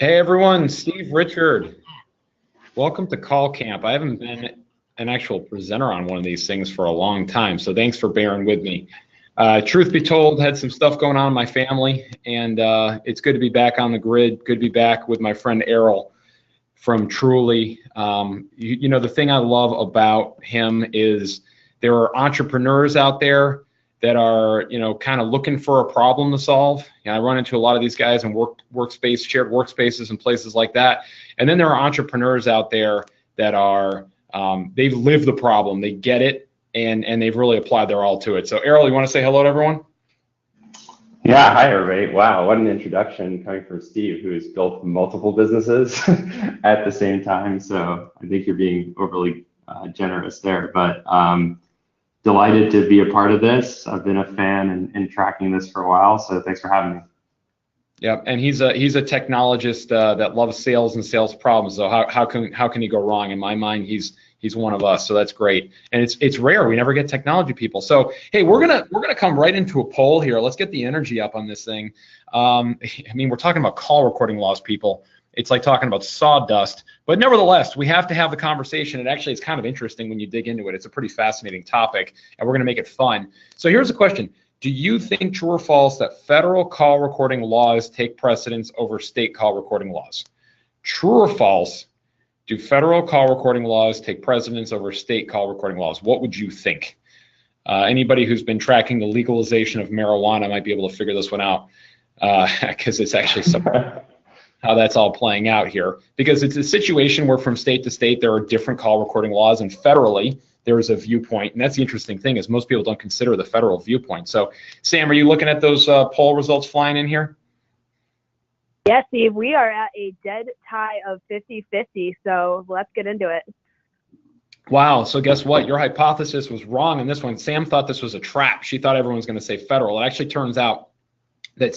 Hey everyone, Steve Richard. Welcome to Call Camp. I haven't been an actual presenter on one of these things for a long time, so thanks for bearing with me. Truth be told, had some stuff going on in my family, and it's good to be back on the grid. Good to be back with my friend Erol from Truly. You know, the thing I love about him is there are entrepreneurs out there that are, you know, kind of looking for a problem to solve. And I run into a lot of these guys in shared workspaces and places like that. And then there are entrepreneurs out there that are, they've lived the problem, they get it, and they've really applied their all to it. So Errol, you want to say hello to everyone? Yeah, hi everybody. Wow, what an introduction coming from Steve, who has built multiple businesses at the same time. So I think you're being overly generous there, but delighted to be a part of this. I've been a fan and tracking this for a while, so thanks for having me. Yeah, and he's a technologist that loves sales and sales problems. So how can he go wrong? In my mind, he's one of us. So that's great. And it's rare. We never get technology people. So hey, we're gonna come right into a poll here. Let's get the energy up on this thing. I mean, we're talking about call recording laws, people. It's like talking about sawdust, but nevertheless, we have to have the conversation. And actually, it's kind of interesting when you dig into it. It's a pretty fascinating topic, and we're going to make it fun. So here's a question. Do you think, true or false, that federal call recording laws take precedence over state call recording laws? True or false, do federal call recording laws take precedence over state call recording laws? What would you think? Anybody who's been tracking the legalization of marijuana might be able to figure this one out, because it's actually how that's all playing out here, because it's a situation where from state to state there are different call recording laws, and federally there is a viewpoint. And that's the interesting thing, is most people don't consider the federal viewpoint. So Sam, are you looking at those poll results flying in here? Yes, Steve, we are at a dead tie of 50-50, so let's get into it. Wow, so guess what? Your hypothesis was wrong in this one. Sam thought this was a trap. She thought everyone was going to say federal. It actually turns out that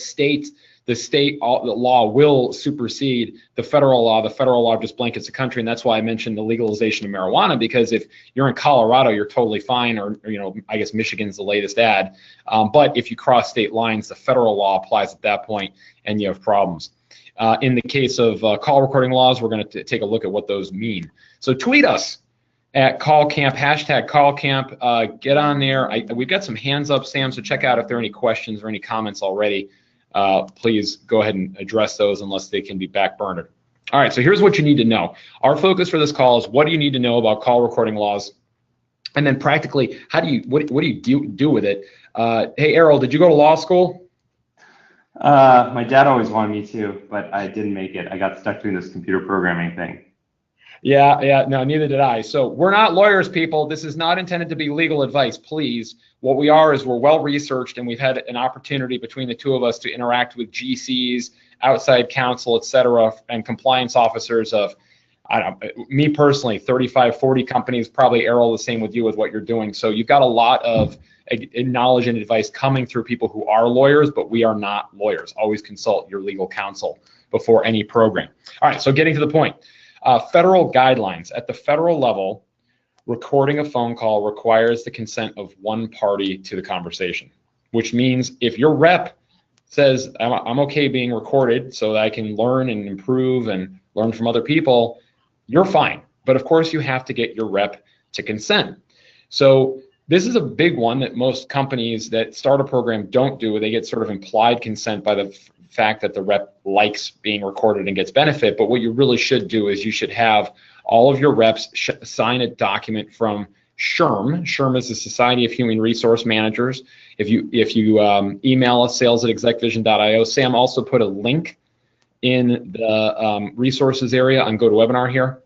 the state law will supersede the federal law. The federal law just blankets the country, and that's why I mentioned the legalization of marijuana, because if you're in Colorado, you're totally fine, or you know, I guess Michigan's the latest ad. But if you cross state lines, the federal law applies at that point, and you have problems. In the case of call recording laws, we're going to take a look at what those mean. So tweet us at CallCamp, hashtag CallCamp. Get on there. We've got some hands up, Sam, so check out if there are any questions or any comments already. Please go ahead and address those unless they can be backburnered. All right, so here's what you need to know. Our focus for this call is what do you need to know about call recording laws, and then practically what do you do with it? Hey, Errol, did you go to law school? My dad always wanted me to, but I didn't make it. I got stuck doing this computer programming thing. Yeah, no, neither did I. So we're not lawyers, people. This is not intended to be legal advice, please. What we are is we're well researched, and we've had an opportunity between the two of us to interact with GCs, outside counsel, et cetera, and compliance officers of, me personally, 35, 40 companies, probably Errol, the same with you with what you're doing. So you've got a lot of knowledge and advice coming through people who are lawyers, but we are not lawyers. Always consult your legal counsel before any program. All right, so getting to the point. Federal guidelines. At the federal level, recording a phone call requires the consent of one party to the conversation, which means if your rep says, I'm okay being recorded so that I can learn and improve and learn from other people, you're fine. But of course, you have to get your rep to consent. So this is a big one that most companies that start a program don't do. They get sort of implied consent by the fact that the rep likes being recorded and gets benefit. But what you really should do is you should have all of your reps sign a document from SHRM. SHRM is the Society of Human Resource Managers. If you email us, sales@execvision.io. Sam also put a link in the resources area on GoToWebinar here.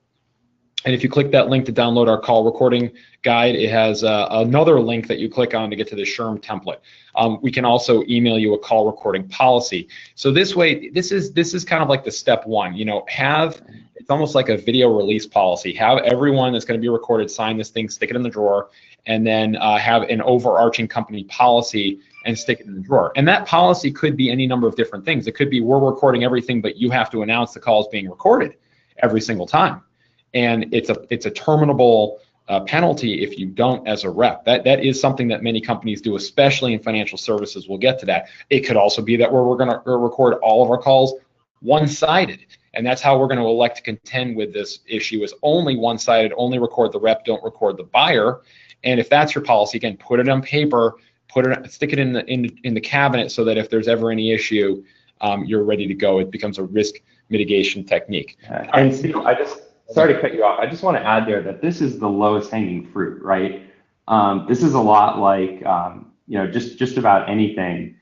And if you click that link to download our call recording guide, it has another link that you click on to get to the SHRM template. We can also email you a call recording policy. So this way, this is kind of like the step one. You know, it's almost like a video release policy. Have everyone that's going to be recorded sign this thing, stick it in the drawer, and then have an overarching company policy and stick it in the drawer. And that policy could be any number of different things. It could be we're recording everything, but you have to announce the call is being recorded every single time. And it's a terminable penalty if you don't as a rep. That is something that many companies do, especially in financial services. We'll get to that. It could also be that we're going to record all of our calls one-sided. And that's how we're going to elect to contend with this issue, is only one-sided, only record the rep, don't record the buyer. And if that's your policy, again, put it on paper, stick it in the cabinet so that if there's ever any issue, you're ready to go. It becomes a risk mitigation technique. And Steve, sorry to cut you off. I just want to add there that this is the lowest hanging fruit, right? This is a lot like, just about anything.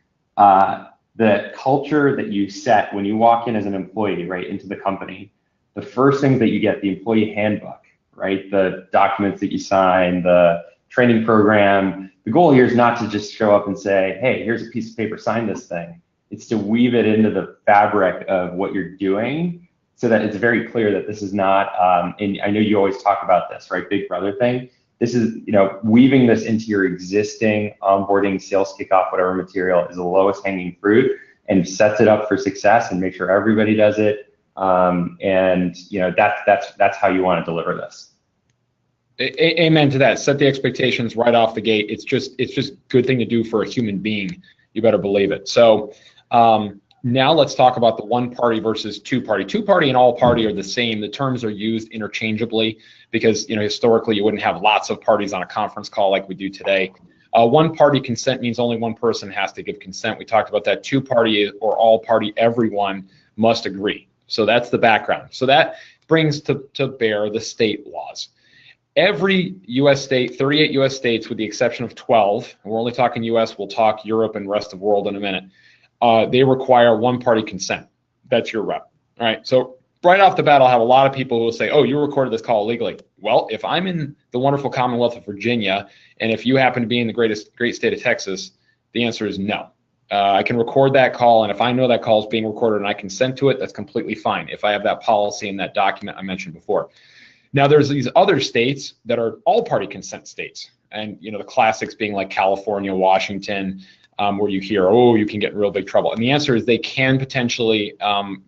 The culture that you set when you walk in as an employee, right, into the company, the first thing that you get, the employee handbook, right? The documents that you sign, the training program. The goal here is not to just show up and say, hey, here's a piece of paper, sign this thing. It's to weave it into the fabric of what you're doing so that it's very clear that this is not, and I know you always talk about this, right? Big brother thing. This is, weaving this into your existing onboarding, sales kickoff, whatever material is the lowest hanging fruit and sets it up for success and make sure everybody does it. That's how you want to deliver this. Amen to that. Set the expectations right off the gate. It's just good thing to do for a human being. You better believe it. So now let's talk about the one party versus two party. Two party and all party are the same. The terms are used interchangeably because historically you wouldn't have lots of parties on a conference call like we do today. One party consent means only one person has to give consent. We talked about that. Two party or all party, everyone must agree. So that's the background. So that brings to bear the state laws. Every U.S. state, 38 U.S. states with the exception of 12, and we're only talking U.S., we'll talk Europe and rest of the world in a minute, they require one-party consent. That's your rep. All right, so right off the bat, I'll have a lot of people who will say, oh, you recorded this call illegally. Well, if I'm in the wonderful Commonwealth of Virginia, and if you happen to be in the great state of Texas, the answer is no. I can record that call, and if I know that call is being recorded and I consent to it, that's completely fine if I have that policy in that document I mentioned before. Now, there's these other states that are all-party consent states, and the classics being like California, Washington, where you hear, oh, you can get in real big trouble. And the answer is they can potentially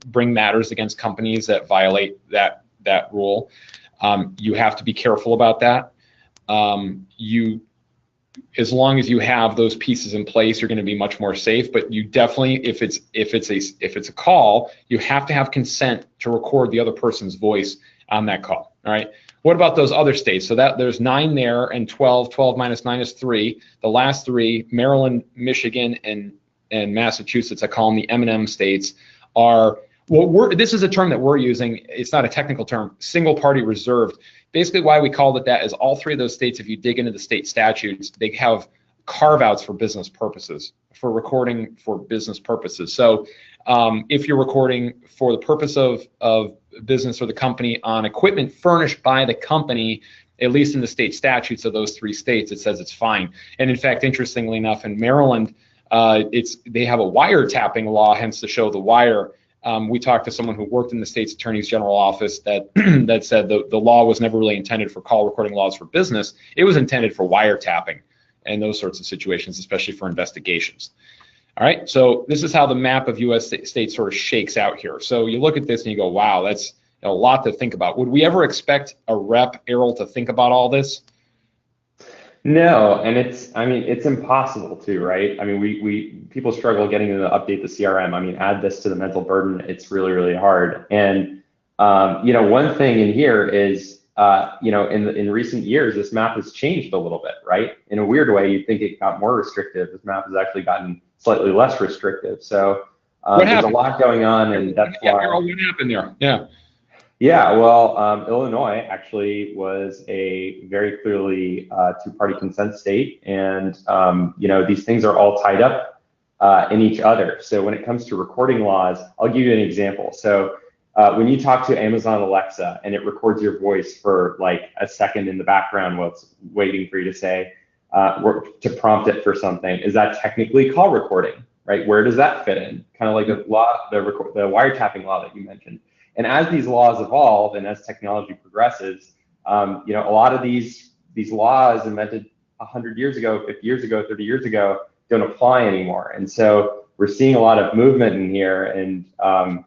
bring matters against companies that violate that rule. You have to be careful about that. As long as you have those pieces in place, you're going to be much more safe. But you definitely, if it's a call, you have to have consent to record the other person's voice on that call. All right. What about those other states? So that there's 9 there and 12 minus 9 is 3. The last 3, Maryland, Michigan, and Massachusetts, I call them the M&M states, are, this is a term that we're using. It's not a technical term, single party reserved. Basically why we called it that is all 3 of those states, if you dig into the state statutes, they have carve outs for business purposes, for recording for business purposes. So if you're recording for the purpose of business or the company on equipment furnished by the company, at least in the state statutes of those 3 states, it says it's fine. And in fact, interestingly enough, in Maryland, they have a wiretapping law, hence the show The Wire. We talked to someone who worked in the state's attorney's general office that said the law was never really intended for call recording laws for business. It was intended for wiretapping and those sorts of situations, especially for investigations. All right, so this is how the map of U.S. states sort of shakes out here. So you look at this and you go, wow, that's a lot to think about. Would we ever expect a rep, Errol, to think about all this? No, and it's impossible to, right? I mean, people struggle getting to update the CRM. I mean, add this to the mental burden, it's really, really hard. And, one thing in here is, in recent years, this map has changed a little bit, right? In a weird way, you'd think it got more restrictive. This map has actually gotten slightly less restrictive. So there's a lot going on, and that's why. Errol, what happened there? Yeah. Yeah, well, Illinois actually was a very clearly 2-party consent state, and these things are all tied up in each other. So when it comes to recording laws, I'll give you an example. So when you talk to Amazon Alexa and it records your voice for like a second in the background while it's waiting for you to say, to prompt it for something, is that technically call recording, right? Where does that fit in? Kind of like the wiretapping law that you mentioned. And as these laws evolve and as technology progresses, a lot of these laws invented 100 years ago, 50 years ago, 30 years ago don't apply anymore. And so we're seeing a lot of movement in here, and not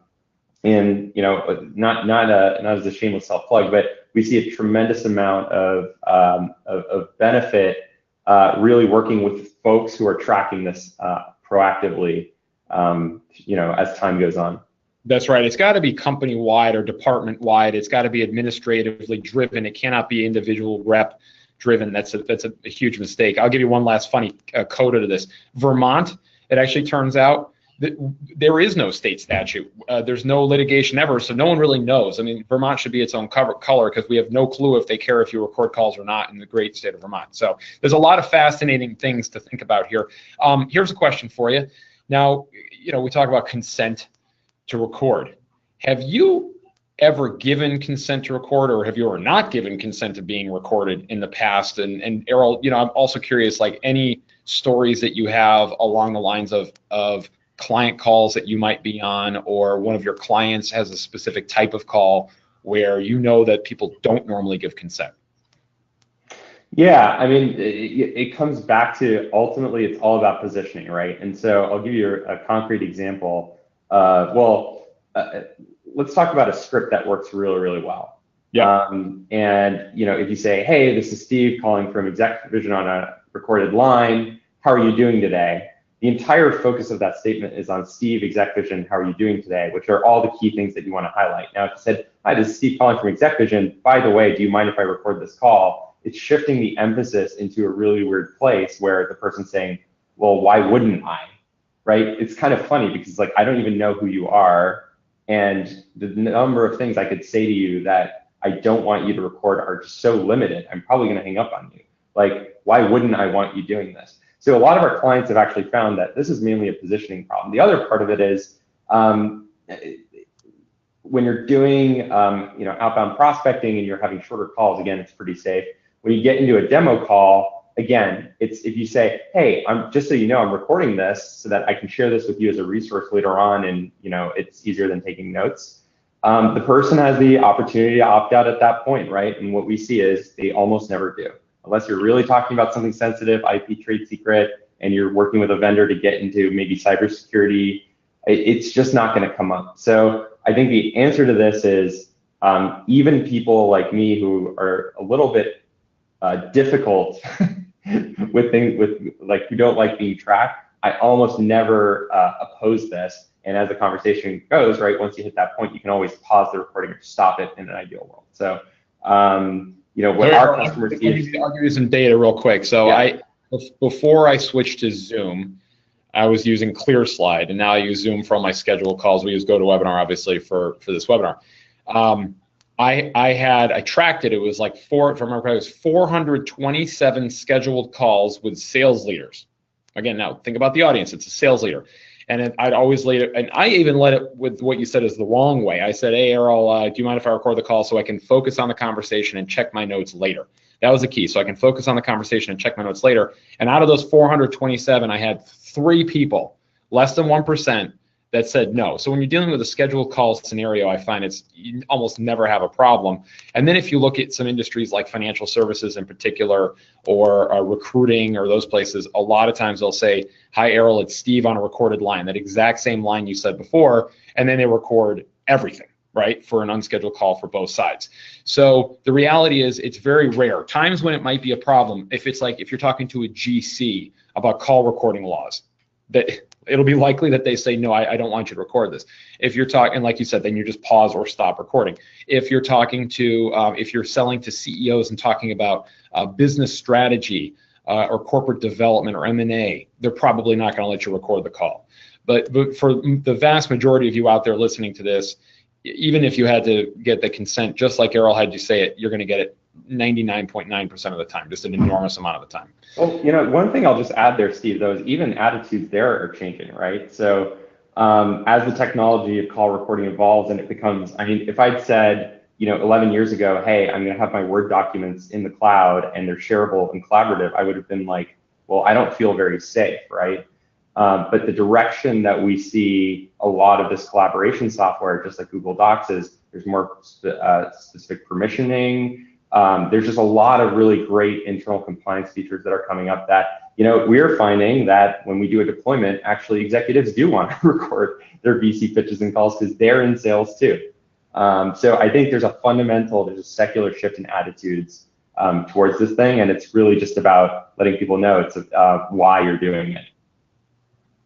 as a shameless self-plug, but we see a tremendous amount of benefit really working with folks who are tracking this proactively, as time goes on. That's right. It's got to be company-wide or department-wide. It's got to be administratively driven. It cannot be individual rep driven. That's a huge mistake. I'll give you one last funny coda to this. Vermont, it actually turns out that there is no state statute. There's no litigation ever, so no one really knows. I mean, Vermont should be its own color because we have no clue if they care if you record calls or not in the great state of Vermont. So there's a lot of fascinating things to think about here. Here's a question for you. Now, we talk about consent to record. Have you ever given consent to record, or have you ever not given consent to being recorded in the past? And Erol, I'm also curious, like any stories that you have along the lines of client calls that you might be on, or one of your clients has a specific type of call where that people don't normally give consent. Yeah, I mean, it comes back to ultimately it's all about positioning, right? And so I'll give you a concrete example. Let's talk about a script that works really, really well. Yeah. If you say, hey, this is Steve calling from ExecVision on a recorded line, how are you doing today? The entire focus of that statement is on Steve, ExecVision, how are you doing today, which are all the key things that you want to highlight. Now, if you said, hi, this is Steve calling from ExecVision, by the way, do you mind if I record this call? It's shifting the emphasis into a really weird place where the person's saying, well, why wouldn't I? Right? It's kind of funny because I don't even know who you are. And the number of things I could say to you that I don't want you to record are just so limited. I'm probably going to hang up on you. Why wouldn't I want you doing this? So a lot of our clients have actually found that this is mainly a positioning problem. The other part of it is when you're doing outbound prospecting and you're having shorter calls, again, it's pretty safe. When you get into a demo call, again, it's if you say, hey, just so you know, I'm recording this so that I can share this with you as a resource later on, and it's easier than taking notes. The person has the opportunity to opt out at that point, right? And what we see is they almost never do. Unless you're really talking about something sensitive, IP trade secret, and you're working with a vendor to get into maybe cybersecurity, it's just not going to come up. So I think the answer to this is even people like me who are a little bit difficult with things, who don't like being tracked, I almost never oppose this. And as the conversation goes, right, once you hit that point, you can always pause the recording or stop it in an ideal world. So, what our customers I'll give you some data real quick. So yeah. Before I switched to Zoom, I was using ClearSlide, and now I use Zoom for all my scheduled calls. We use GoToWebinar, obviously, for this webinar. I tracked it. It was like 427 scheduled calls with sales leaders. Again, now think about the audience. It's a sales leader. And I'd always lay it, and I even led it with what you said is the wrong way. I said, hey, Erol, do you mind if I record the call so I can focus on the conversation and check my notes later? That was the key. So I can focus on the conversation and check my notes later. And out of those 427, I had 3 people, less than 1%, that said no. So when you're dealing with a scheduled call scenario, I find you almost never have a problem. And then if you look at some industries like financial services in particular, or recruiting or those places, a lot of times they'll say, hi, Erol, it's Steve on a recorded line, that exact same line you said before, and then they record everything, right, for an unscheduled call for both sides. So the reality is it's very rare. Times when it might be a problem, if you're talking to a GC about call recording laws, that it'll be likely that they say, no, I don't want you to record this. If you're talking, like you said, then you just pause or stop recording. If you're talking to, if you're selling to CEOs and talking about business strategy or corporate development or M&A, they're probably not going to let you record the call. But for the vast majority of you out there listening to this, even if you had to get the consent, just like Erol had you say it, you're going to get it 99.9% of the time, just an enormous amount of the time. Well, one thing I'll just add there, Steve, though, is even attitudes there are changing, right? So as the technology of call recording evolves and it becomes, if I'd said, 11 years ago, hey, I'm going to have my Word documents in the cloud and they're shareable and collaborative, I would have been like, well, I don't feel very safe, right? But the direction that we see a lot of this collaboration software, just like Google Docs, is there's more specific permissioning. There's just a lot of really great internal compliance features that are coming up that, we're finding that when we do a deployment, actually executives do want to record their VC pitches and calls because they're in sales too. So I think there's a secular shift in attitudes towards this thing, and it's really just about letting people know it's why you're doing it.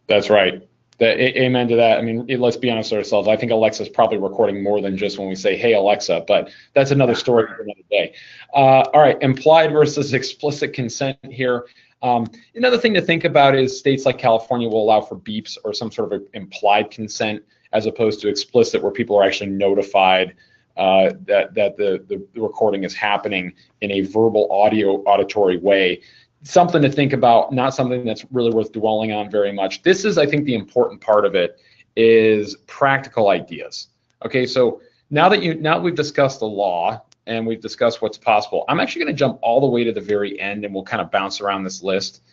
That's right. Amen to that. I mean, let's be honest with ourselves. I think Alexa's probably recording more than just when we say, "Hey, Alexa," but that's another story for another day. All right, implied versus explicit consent here. Another thing to think about is states like California will allow for beeps or some sort of implied consent as opposed to explicit, where people are actually notified that the recording is happening in a verbal auditory way. Something to think about, not something that's really worth dwelling on very much. This is, I think, the important part of it is practical ideas. Okay, so now that we've discussed the law and we've discussed what's possible, I'm actually going to jump all the way to the very end, and we'll kind of bounce around this list.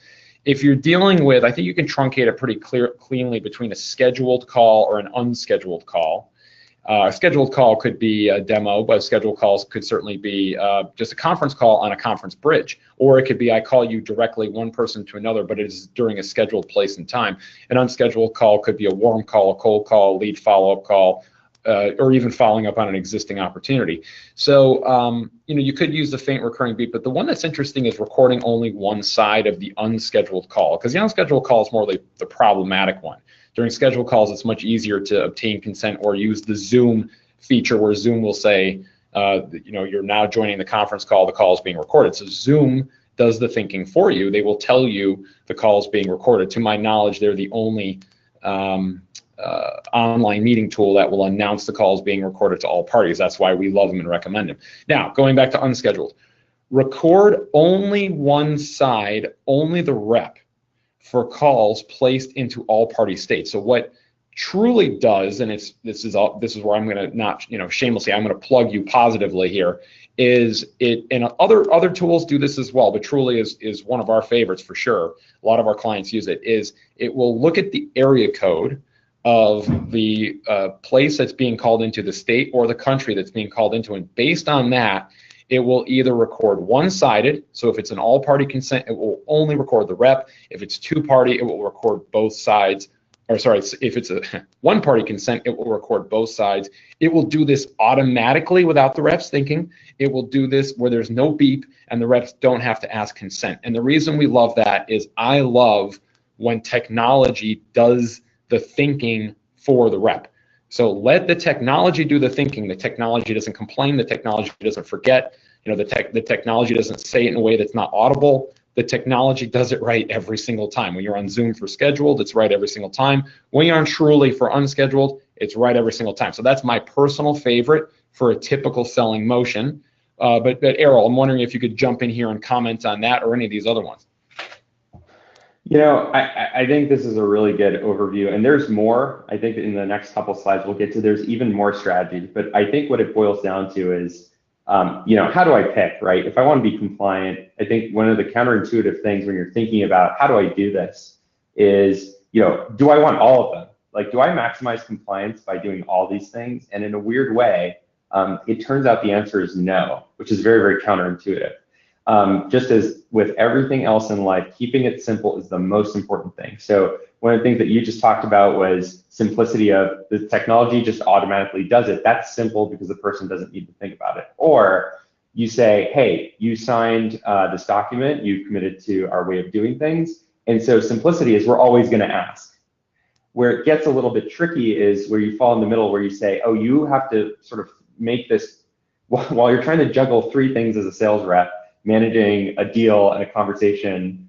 If you're dealing with, I think you can truncate it pretty cleanly between a scheduled call or an unscheduled call. A scheduled call could be a demo, but scheduled calls could certainly be just a conference call on a conference bridge. Or it could be I call you directly, one person to another, but it is during a scheduled place and time. An unscheduled call could be a warm call, a cold call, lead follow-up call, or even following up on an existing opportunity. So you could use the faint recurring beep, but the one that's interesting is recording only one side of the unscheduled call, because the unscheduled call is more the problematic one. During scheduled calls, it's much easier to obtain consent or use the Zoom feature, where Zoom will say, you're now joining the conference call, the call is being recorded. So Zoom does the thinking for you. They will tell you the call is being recorded. To my knowledge, they're the only online meeting tool that will announce the calls being recorded to all parties. That's why we love them and recommend them. Now, going back to unscheduled, record only one side, only the rep, for calls placed into all party states. So what truly does, and this is where I'm going to not shamelessly, I'm going to plug you positively here, is it, and other tools do this as well, but Truly is one of our favorites for sure. A lot of our clients use it. Is it will look at the area code of the place that's being called into, the state or the country that's being called into, and based on that, it will either record one-sided. So if it's an all-party consent, it will only record the rep. If it's two-party, it will record both sides. Or sorry, if it's a one-party consent, it will record both sides. It will do this automatically without the reps thinking. It will do this where there's no beep and the reps don't have to ask consent. And the reason we love that is I love when technology does the thinking for the rep. So let the technology do the thinking. The technology doesn't complain. The technology doesn't forget. The technology doesn't say it in a way that's not audible. The technology does it right every single time. When you're on Zoom for scheduled, it's right every single time. When you're on Truly for unscheduled, it's right every single time. So that's my personal favorite for a typical selling motion. But Erol, I'm wondering if you could jump in here and comment on that or any of these other ones. I think this is a really good overview, and there's more. I think in the next couple slides we'll get to, there's even more strategies, but I think what it boils down to is, how do I pick, right? If I want to be compliant, I think one of the counterintuitive things when you're thinking about how do I do this is, do I want all of them? Like, do I maximize compliance by doing all these things? And in a weird way, it turns out the answer is no, which is very, very counterintuitive. Just as with everything else in life, keeping it simple is the most important thing. So one of the things that you just talked about was simplicity of the technology just automatically does it. That's simple because the person doesn't need to think about it. Or you say, hey, you signed this document, you committed to our way of doing things. And so simplicity is we're always going to ask. Where it gets a little bit tricky is where you fall in the middle, where you say, oh, you have to sort of make this, while you're trying to juggle three things as a sales rep, managing a deal and a conversation,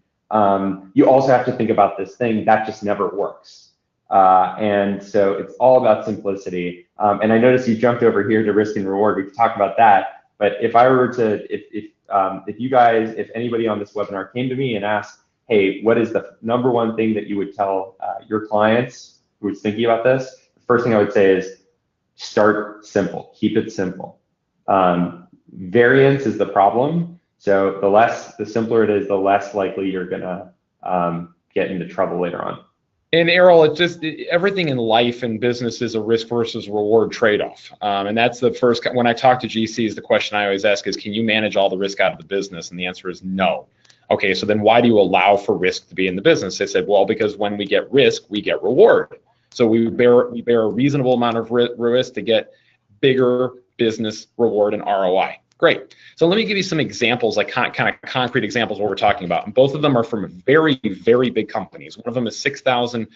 you also have to think about this thing that just never works. And so it's all about simplicity. And I noticed you jumped over here to risk and reward. We could talk about that. But if I were to, if anybody on this webinar came to me and asked, hey, what is the number one thing that you would tell your clients who was thinking about this? The first thing I would say is start simple, keep it simple. Variance is the problem. So the simpler it is, the less likely you're gonna get into trouble later on. And Erol, it's just everything in life and business is a risk versus reward trade-off. And that's the first, when I talk to GCs, the question I always ask is, can you manage all the risk out of the business? And the answer is no. Okay, so then why do you allow for risk to be in the business? They said, well, because when we get risk, we get reward. So we bear a reasonable amount of risk to get bigger business reward and ROI. Great. So let me give you some examples, like kind of concrete examples of what we're talking about. And both of them are from very, very big companies. One of them is 6,000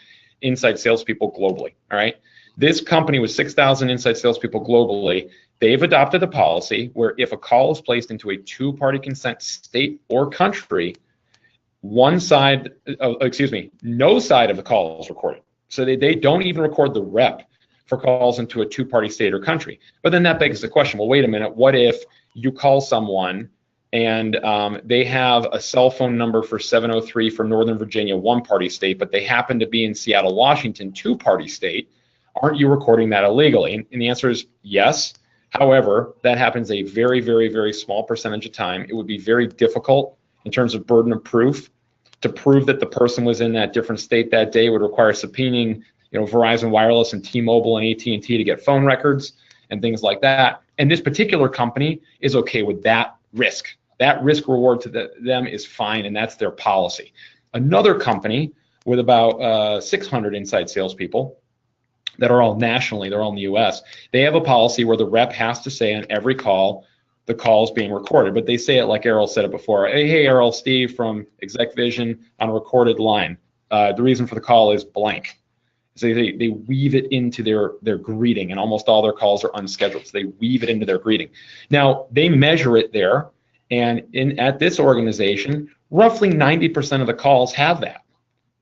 inside salespeople globally. All right. This company with 6,000 inside salespeople globally, they've adopted a policy where if a call is placed into a two-party consent state or country, no side of the call is recorded. So they don't even record the rep for calls into a two-party state or country. But then that begs the question, well, wait a minute, what if you call someone and they have a cell phone number for 703 for Northern Virginia, one-party state, but they happen to be in Seattle, Washington, two-party state? Aren't you recording that illegally? And the answer is yes. However, that happens a very, very, very small percentage of time. It would be very difficult in terms of burden of proof to prove that the person was in that different state that day. It would require subpoenaing, Verizon Wireless and T-Mobile and AT&T to get phone records and things like that. And this particular company is okay with that risk. That risk reward to them is fine, and that's their policy. Another company with about 600 inside salespeople that are all nationally, they're all in the US, they have a policy where the rep has to say on every call, the call is being recorded, but they say it like Erol said it before. Hey, Erol, Steve from ExecVision on a recorded line. The reason for the call is blank. So they weave it into their greeting, and almost all their calls are unscheduled. So they weave it into their greeting. Now, they measure it there, and at this organization, roughly 90% of the calls have that.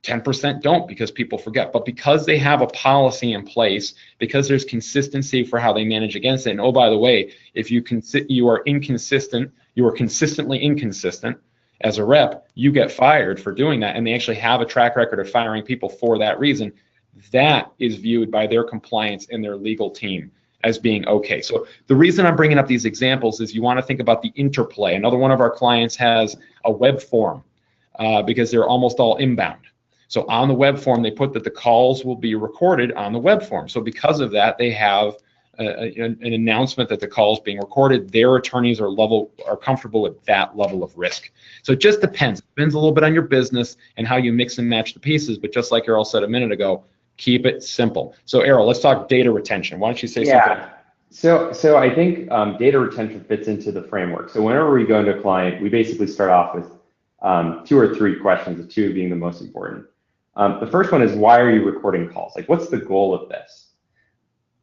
10% don't because people forget, but because they have a policy in place, because there's consistency for how they manage against it. And oh, by the way, if you are inconsistent, you are consistently inconsistent as a rep, you get fired for doing that. And they actually have a track record of firing people for that reason. That is viewed by their compliance and their legal team as being okay. So the reason I'm bringing up these examples is you want to think about the interplay. Another one of our clients has a web form because they're almost all inbound. So on the web form, they put that the calls will be recorded on the web form. So because of that, they have an announcement that the call is being recorded. Their attorneys are comfortable with that level of risk. So it just depends. It depends a little bit on your business and how you mix and match the pieces. But just like Erol said a minute ago, keep it simple. So Erol, let's talk data retention. Why don't you say something? So I think data retention fits into the framework. So whenever we go into a client, we basically start off with 2 or 3 questions, the 2 being the most important. The first one is, why are you recording calls? Like, what's the goal of this?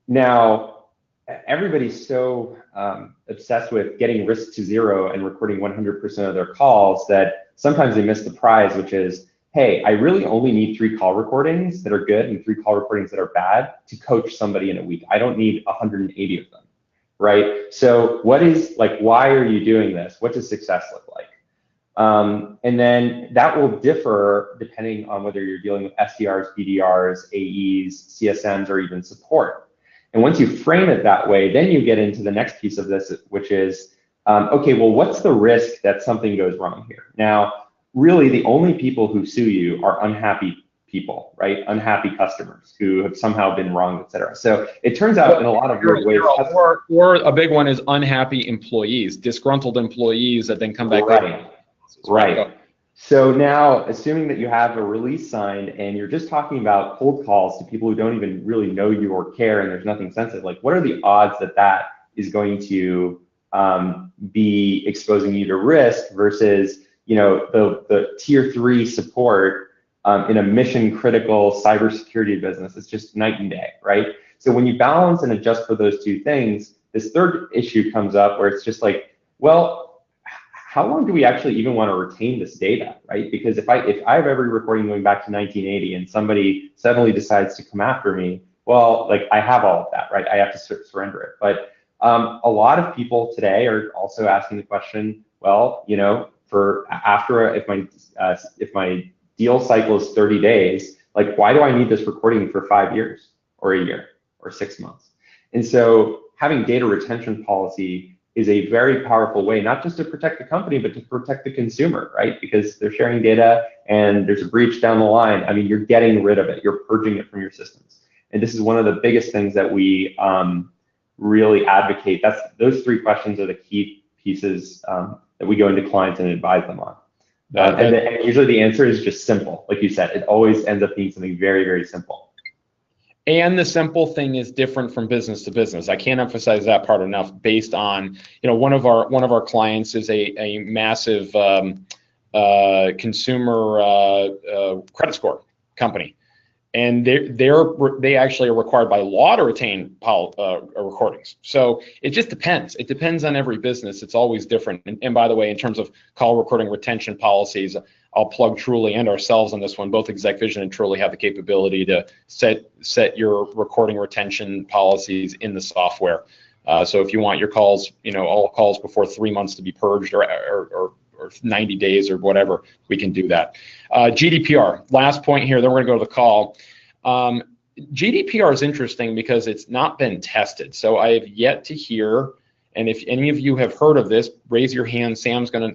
Now, everybody's so obsessed with getting risk to zero and recording 100% of their calls that sometimes they miss the prize, which is, hey, I really only need 3 call recordings that are good and 3 call recordings that are bad to coach somebody in a week. I don't need 180 of them, right? So why are you doing this? What does success look like? And then that will differ depending on whether you're dealing with SDRs, BDRs, AEs, CSMs, or even support. And once you frame it that way, then you get into the next piece of this, which is, okay, well, what's the risk that something goes wrong here? Now, really, the only people who sue you are unhappy people, right? Unhappy customers who have somehow been wronged, et cetera. So it turns out in a lot of weird ways. Or a big one is unhappy employees, disgruntled employees that then come back. Right. So now, assuming that you have a release signed and you're just talking about cold calls to people who don't even really know you or care, and there's nothing sensitive, like what are the odds that that is going to be exposing you to risk versus, the tier 3 support in a mission critical cybersecurity business? It's just night and day, right? So when you balance and adjust for those 2 things, this third issue comes up where it's just like, well, how long do we actually even want to retain this data, right? Because if I have every recording going back to 1980 and somebody suddenly decides to come after me, well, like I have all of that, right? I have to surrender it. But a lot of people today are also asking the question, well, if my deal cycle is 30 days, like why do I need this recording for 5 years or a year or 6 months? And so having data retention policy is a very powerful way, not just to protect the company, but to protect the consumer, right? Because they're sharing data and there's a breach down the line. I mean, you're getting rid of it. You're purging it from your systems. And this is one of the biggest things that we really advocate. Those 3 questions are the key pieces that we go into clients and advise them on. And usually the answer is just simple. Like you said, it always ends up being something very, very simple. And the simple thing is different from business to business. I can't emphasize that part enough. Based on, one of our clients is a massive consumer credit score company, And they actually are required by law to retain recordings. So it just depends. It depends on every business. It's always different. And by the way, in terms of call recording retention policies, I'll plug Truly and ourselves on this one. Both ExecVision and Truly have the capability to set your recording retention policies in the software. So if you want your calls, all calls before 3 months to be purged or 90 days or whatever, we can do that. GDPR, last point here, then we're gonna go to the call. GDPR is interesting because it's not been tested. So I have yet to hear, and if any of you have heard of this, raise your hand. Sam's gonna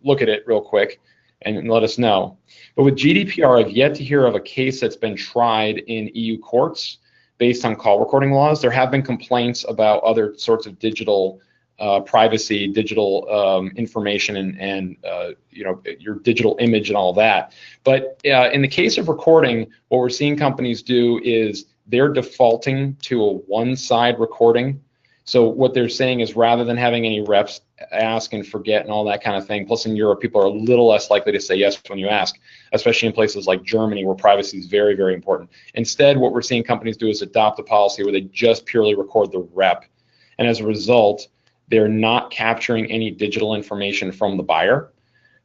look at it real quick and let us know. But with GDPR, I've yet to hear of a case that's been tried in EU courts based on call recording laws. There have been complaints about other sorts of digital privacy, digital information, and your digital image and all that. But in the case of recording, what we're seeing companies do is they're defaulting to a one-side recording. So what they're saying is, rather than having any reps ask and forget and all that kind of thing, plus in Europe, people are a little less likely to say yes when you ask, especially in places like Germany where privacy is very, very important. Instead, what we're seeing companies do is adopt a policy where they just purely record the rep. And as a result, they're not capturing any digital information from the buyer.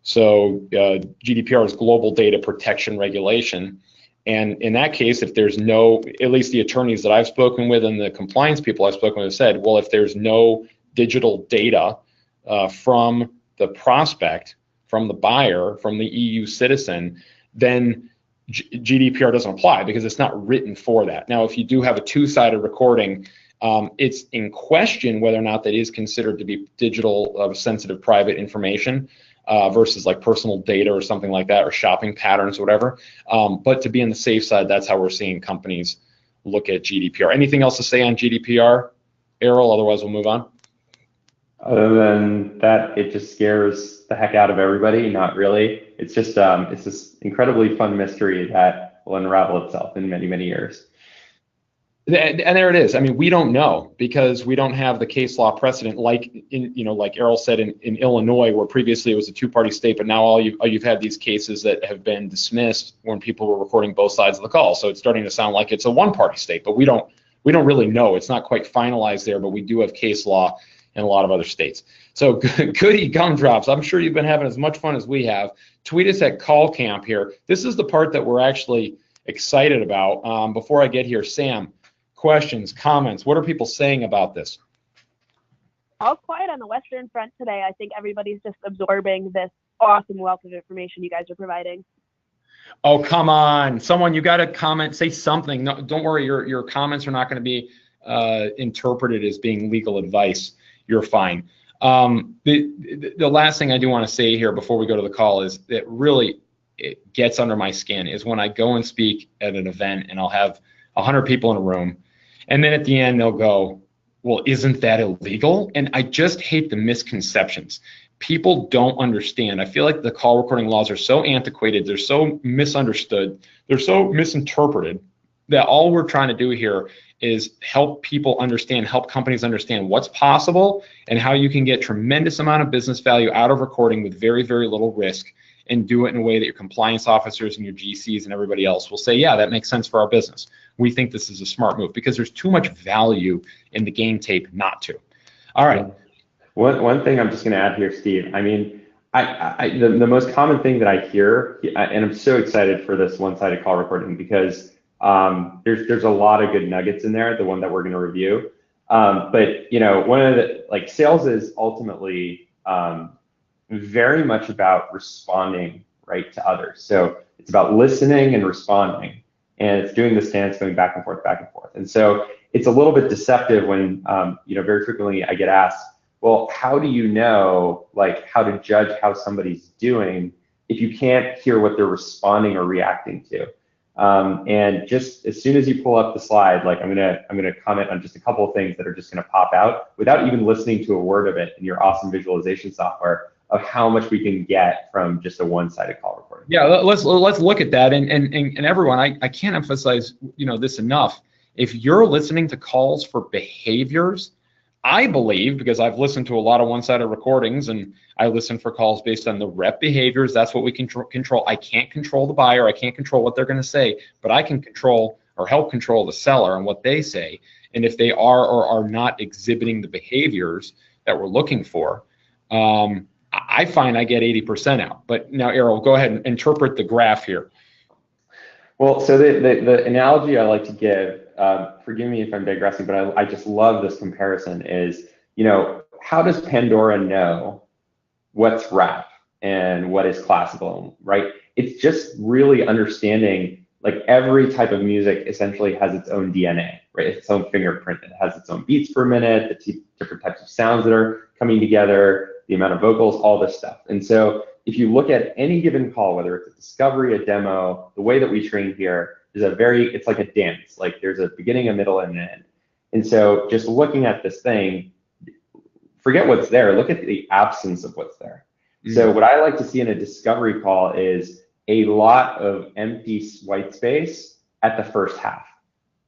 So GDPR is Global Data Protection Regulation. And in that case, if there's no, at least the attorneys that I've spoken with and the compliance people I've spoken with have said, well, if there's no digital data from the prospect, from the buyer, from the EU citizen, then GDPR doesn't apply because it's not written for that. Now, if you do have a two-sided recording, it's in question whether or not that is considered to be digital sensitive private information versus like personal data or something like that, or shopping patterns or whatever. But to be on the safe side, that's how we're seeing companies look at GDPR. Anything else to say on GDPR, Erol? Otherwise, we'll move on. Other than that, it just scares the heck out of everybody. Not really. It's just it's this incredibly fun mystery that will unravel itself in many, many years. And there it is. I mean, we don't know because we don't have the case law precedent, like like Erol said in Illinois, where previously it was a two-party state, but now all you've had these cases that have been dismissed when people were recording both sides of the call. So it's starting to sound like it's a one-party state, but we don't really know. It's not quite finalized there, but we do have case law in a lot of other states. So goody gumdrops. I'm sure you've been having as much fun as we have. Tweet us at Call Camp here. This is the part that we're actually excited about. Before I get here, Sam, questions, comments, what are people saying about this? All quiet on the Western Front today. I think everybody's just absorbing this awesome wealth of information you guys are providing. Oh, come on. Someone, you got to comment, say something. No, don't worry, your comments are not going to be interpreted as being legal advice. You're fine. The last thing I do want to say here before we go to the call is that really it gets under my skin is when I go and speak at an event and I'll have 100 people in a room, and then at the end they'll go, well, isn't that illegal? And I just hate the misconceptions. People don't understand. I feel like the call recording laws are so antiquated, they're so misunderstood, they're so misinterpreted, that all we're trying to do here is help people understand, help companies understand what's possible and how you can get tremendous amount of business value out of recording with very, very little risk, and do it in a way that your compliance officers and your GCs and everybody else will say, yeah, that makes sense for our business. We think this is a smart move because there's too much value in the game tape not to. All right. One thing I'm just going to add here, Steve. I mean, the most common thing that I hear, and I'm so excited for this one-sided call recording because there's a lot of good nuggets in there, the one that we're going to review. But one of the sales is ultimately very much about responding right to others. So it's about listening and responding, and it's doing this dance going back and forth, back and forth. And so it's a little bit deceptive when very frequently I get asked, well, how do you know how to judge how somebody's doing if you can't hear what they're responding or reacting to? And just as soon as you pull up the slide, I'm gonna comment on just a couple of things that are just gonna pop out without even listening to a word of it in your awesome visualization software of how much we can get from just a one-sided call recording. Yeah, let's look at that. And everyone, I can't emphasize this enough. If you're listening to calls for behaviors, I believe, because I've listened to a lot of one-sided recordings and I listen for calls based on the rep behaviors, that's what we can control. I can't control the buyer, I can't control what they're going to say, but I can control or help control the seller and what they say. And if they are or are not exhibiting the behaviors that we're looking for, I find I get 80% out. But now, Erol, go ahead and interpret the graph here. Well, so the analogy I like to give, forgive me if I'm digressing, but I just love this comparison is, how does Pandora know what's rap and what is classical, right? It's just really understanding, like, every type of music essentially has its own DNA, right? Its own fingerprint. It has its own beats per minute, the different types of sounds that are coming together, the amount of vocals, all this stuff. And so if you look at any given call, whether it's a discovery, a demo, the way that we train here is it's like a dance. Like, there's a beginning, a middle, and an end. And so just looking at this thing, forget what's there, look at the absence of what's there. Mm-hmm. So what I like to see in a discovery call is a lot of empty white space at the first half,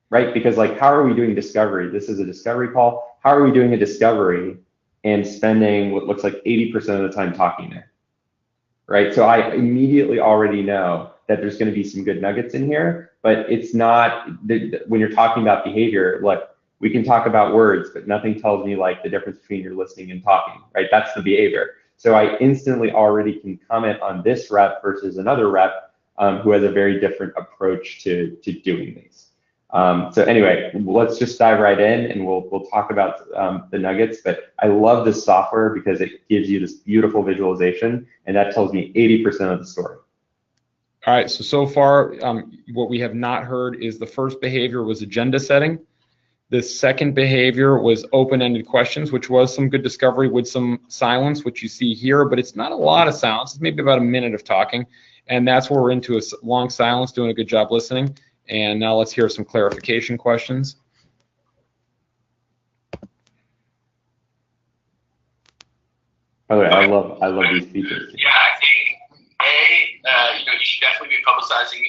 right? Because, like, how are we doing discovery? This is a discovery call. How are we doing a discovery and spending what looks like 80% of the time talking there, right? So I immediately already know that there's going to be some good nuggets in here, but it's not, when you're talking about behavior, look, we can talk about words, but nothing tells me, like, the difference between your listening and talking, right? That's the behavior. So I instantly already can comment on this rep versus another rep who has a very different approach to doing these. So anyway, let's just dive right in and we'll talk about the nuggets. But I love this software because it gives you this beautiful visualization, and that tells me 80% of the story. All right, so far, what we have not heard is the first behavior was agenda setting. The second behavior was open-ended questions, which was some good discovery with some silence, which you see here, but it's not a lot of silence. It's maybe about a minute of talking, and that's where we're into a long silence, doing a good job listening. And now let's hear some clarification questions. By the way, I love these features. Yeah, I think you should definitely be publicizing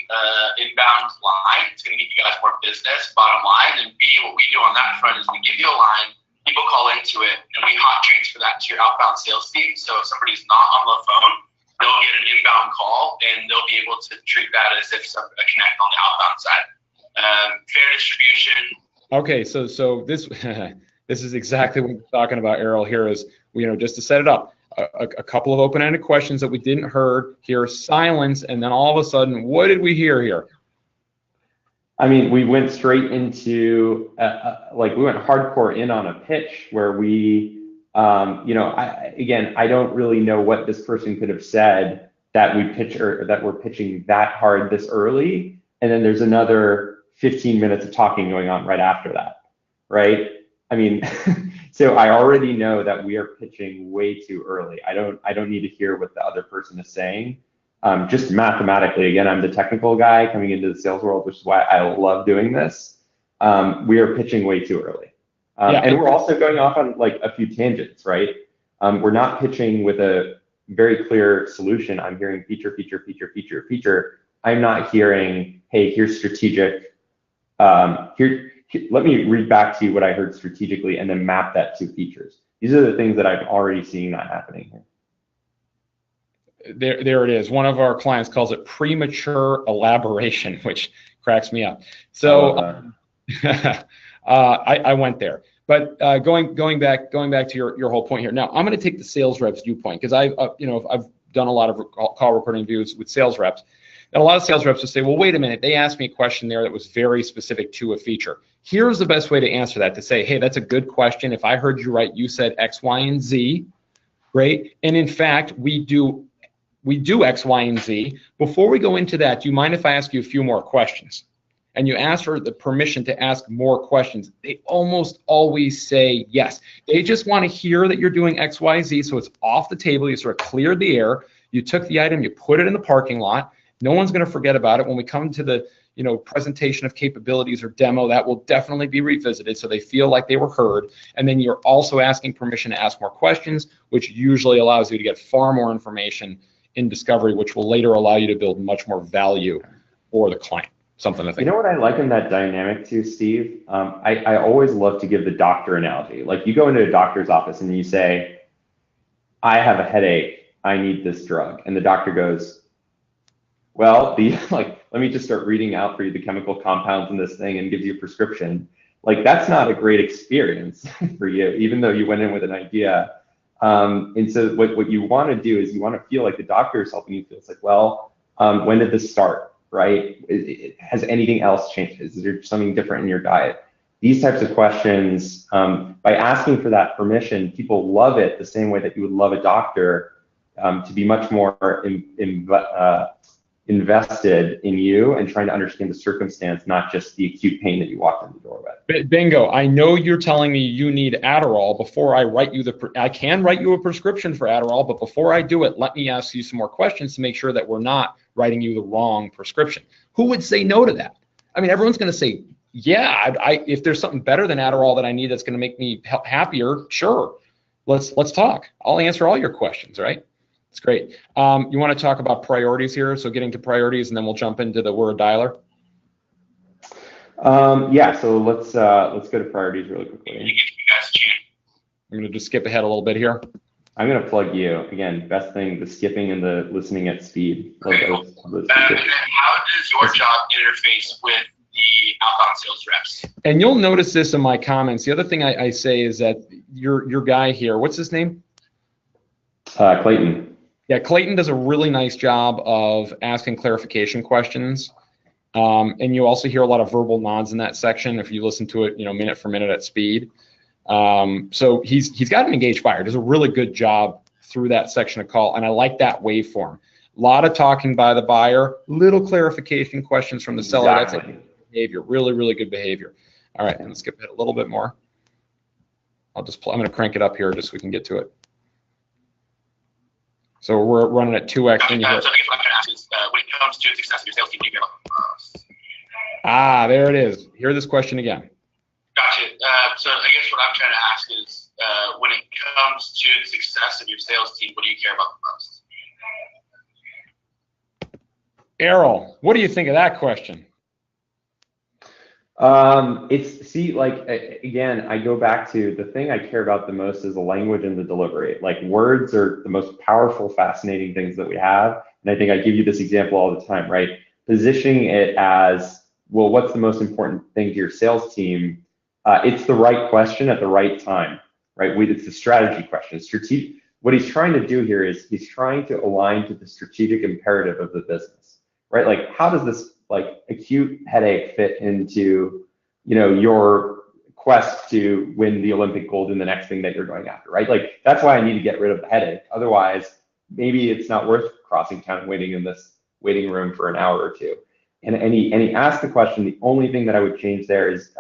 inbound line. It's going to get you guys more business, bottom line. And B, what we do on that front is we give you a line, people call into it, and we hot transfer that to your outbound sales team. So if somebody's not on the phone, they'll get an inbound call, and they'll be able to treat that as if a connect on the outbound side. Fair distribution. Okay, so this this is exactly what we're talking about, Erol. Here is, just to set it up, a couple of open-ended questions that we didn't hear silence, and then all of a sudden, what did we hear here? I mean, we went straight into we went hardcore in on a pitch where we, I don't really know what this person could have said that we pitch or that we're pitching that hard this early, and then there's another 15 minutes of talking going on right after that, right? I mean, so I already know that we are pitching way too early. I don't need to hear what the other person is saying. Just mathematically, again, I'm the technical guy coming into the sales world, which is why I love doing this. We are pitching way too early. And we're also going off on, like, a few tangents, right? We're not pitching with a very clear solution. I'm hearing feature, feature, feature, feature, feature. I'm not hearing, hey, here's strategic. Let me read back to you what I heard strategically and then map that to features. These are the things that I've already seen not happening here. There it is. One of our clients calls it premature elaboration, which cracks me up. So I went there. But going back to your whole point here. Now I'm going to take the sales reps viewpoint, because I've done a lot of call recording reviews with sales reps. And a lot of sales reps will say, well, wait a minute, they asked me a question there that was very specific to a feature. Here's the best way to answer that, to say, hey, that's a good question. If I heard you right, you said X, Y, and Z. Great. And in fact, we do X, Y, and Z. Before we go into that, do you mind if I ask you a few more questions? And you ask for the permission to ask more questions. They almost always say yes. They just want to hear that you're doing X, Y, Z, so it's off the table. You sort of cleared the air. You took the item, you put it in the parking lot. No one's going to forget about it. When we come to the presentation of capabilities or demo, that will definitely be revisited, so they feel like they were heard. And then you're also asking permission to ask more questions, which usually allows you to get far more information in discovery, which will later allow you to build much more value for the client. something to think. You know what I like in that dynamic too, Steve? I always love to give the doctor analogy. Like you go into a doctor's office and you say, I have a headache, I need this drug. And the doctor goes, well, let me just start reading out for you the chemical compounds in this thing and gives you a prescription. Like that's not a great experience for you, even though you went in with an idea. And so what you want to do is you want to feel like the doctor is helping you feel. It's like, well, when did this start, right? Has anything else changed? Is there something different in your diet? These types of questions, by asking for that permission, people love it the same way that you would love a doctor to be much more invested in you and trying to understand the circumstance, not just the acute pain that you walked in the door with. Bingo. I know you're telling me you need Adderall before I write you I can write you a prescription for Adderall, but before I do it, let me ask you some more questions to make sure that we're not writing you the wrong prescription. Who would say no to that? I mean, everyone's going to say, yeah, if there's something better than Adderall that I need that's going to make me happier, sure. Let's talk. I'll answer all your questions, right? That's great. You want to talk about priorities here? So getting to priorities, and then we'll jump into the word dialer. Yeah. So let's go to priorities really quickly. I'm going to just skip ahead a little bit here. I'm going to plug you again. Best thing, the skipping and the listening at speed. Okay. And then how does your job interface with the outbound sales reps? And you'll notice this in my comments. The other thing I say is that your guy here, what's his name? Clayton. Yeah, Clayton does a really nice job of asking clarification questions. And you also hear a lot of verbal nods in that section if you listen to it, minute for minute at speed. So he's got an engaged buyer. Does a really good job through that section of call, and I like that waveform. A lot of talking by the buyer, little clarification questions from the seller. Exactly. That's like behavior, really, really good behavior. All right, and let's skip ahead a little bit more. I'm going to crank it up here just so we can get to it. So we're running at 2x. So I guess what I'm trying to ask is, when it comes to success of your sales team, do you get there it is. Hear this question again. Gotcha. So I guess what I'm trying to ask is, when it comes to the success of your sales team, what do you care about the most? Erol, what do you think of that question? Again, I go back to the thing I care about the most is the language and the delivery. Like words are the most powerful, fascinating things that we have. And I think I give you this example all the time, right? Positioning it as, well, what's the most important thing to your sales team? It's the right question at the right time, right? It's the strategy question. What he's trying to do here is he's trying to align to the strategic imperative of the business, right? Like, how does this acute headache fit into, your quest to win the Olympic gold in the next thing that you're going after, right? Like, that's why I need to get rid of the headache. Otherwise, maybe it's not worth crossing town and waiting in this waiting room for an hour or two. And he asked the question. The only thing that I would change there is,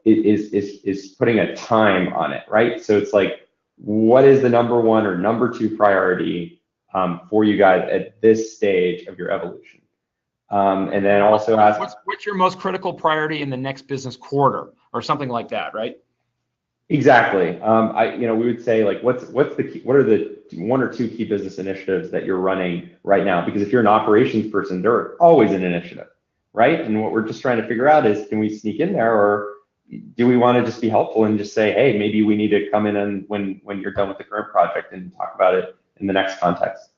is putting a time on it, right? So it's like, what is the number one or number two priority for you guys at this stage of your evolution? And then also ask, what's your most critical priority in the next business quarter, or something like that, right? Exactly. We would say, like, what are the one or two key business initiatives that you're running right now? Because if you're an operations person, they're always an initiative, right? And what we're just trying to figure out is, can we sneak in there, or do we want to just be helpful and just say, hey, maybe we need to come in and when you're done with the current project and talk about it in the next context.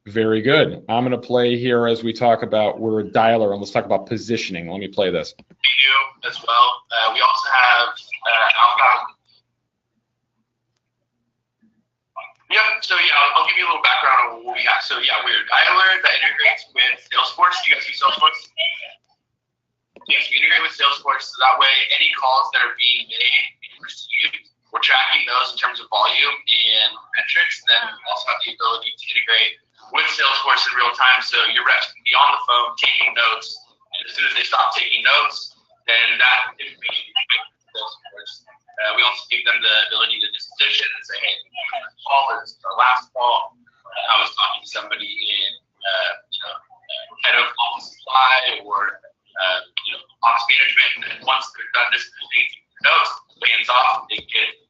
Very good. I'm going to play here as we talk about, we're a dialer, and let's talk about positioning. Let me play this. We do as well. We also have outbound. Yep. So yeah, I'll give you a little background on what we have. So yeah, we're a dialer that integrates with Salesforce. You guys use Salesforce? Yes, we integrate with Salesforce, so that way any calls that are being made and received, we're tracking those in terms of volume and metrics. And then we also have the ability to integrate with Salesforce in real time, so your reps can be on the phone taking notes, and as soon as they stop taking notes, then that information can be Salesforce. We also give them the ability to just position and say, hey, call is our last call. I was talking to somebody in, head of office supply or office management, and once they're done just taking notes, hands off, they get.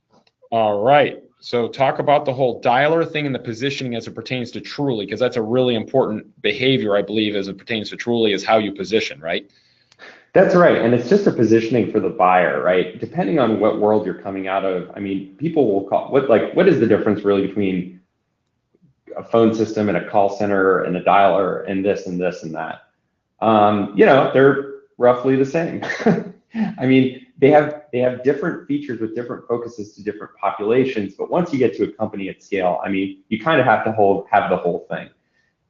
All right. So talk about the whole dialer thing and the positioning as it pertains to Truly, because that's a really important behavior, I believe, as it pertains to Truly, is how you position, right? That's right. And it's just a positioning for the buyer, right? Depending on what world you're coming out of. I mean, people will call, what is the difference really between a phone system and a call center and a dialer and this and this and that? They're roughly the same. I mean, they have different features with different focuses to different populations, but once you get to a company at scale, I mean, you kind of have to have the whole thing.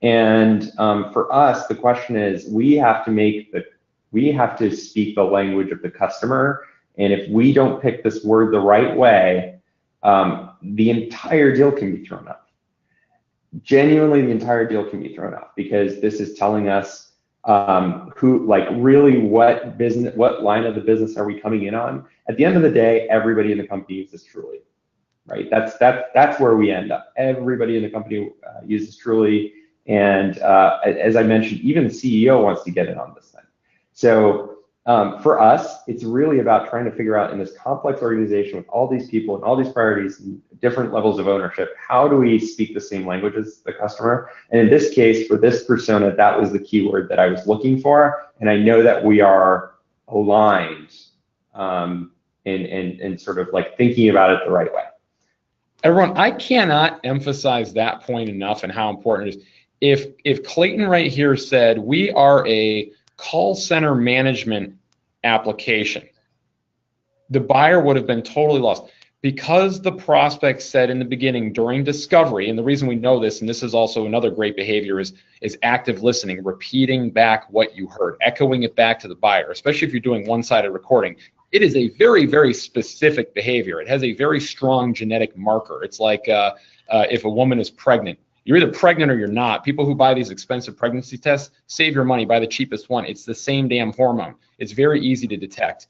And for us, the question is, we have to speak the language of the customer, and if we don't pick this word the right way, the entire deal can be thrown up. Genuinely, the entire deal can be thrown up, because this is telling us really what line of the business are we coming in on. At the end of the day, everybody in the company uses Truly, right? That's where we end up. Everybody in the company uses Truly, and as I mentioned, even the CEO wants to get in on this thing. So for us, it's really about trying to figure out, in this complex organization with all these people and all these priorities and different levels of ownership, how do we speak the same language as the customer? And in this case, for this persona, that was the keyword that I was looking for. And I know that we are aligned in sort of like thinking about it the right way. Everyone, I cannot emphasize that point enough and how important it is. If Clayton right here said, we are a call center management application, the buyer would have been totally lost, because the prospect said in the beginning during discovery, and the reason we know this, and this is also another great behavior, is active listening, repeating back what you heard, echoing it back to the buyer, especially if you're doing one-sided recording. It is a very, very specific behavior. It has a very strong genetic marker. It's like if a woman is pregnant, you're either pregnant or you're not. People who buy these expensive pregnancy tests, save your money, buy the cheapest one. It's the same damn hormone. It's very easy to detect.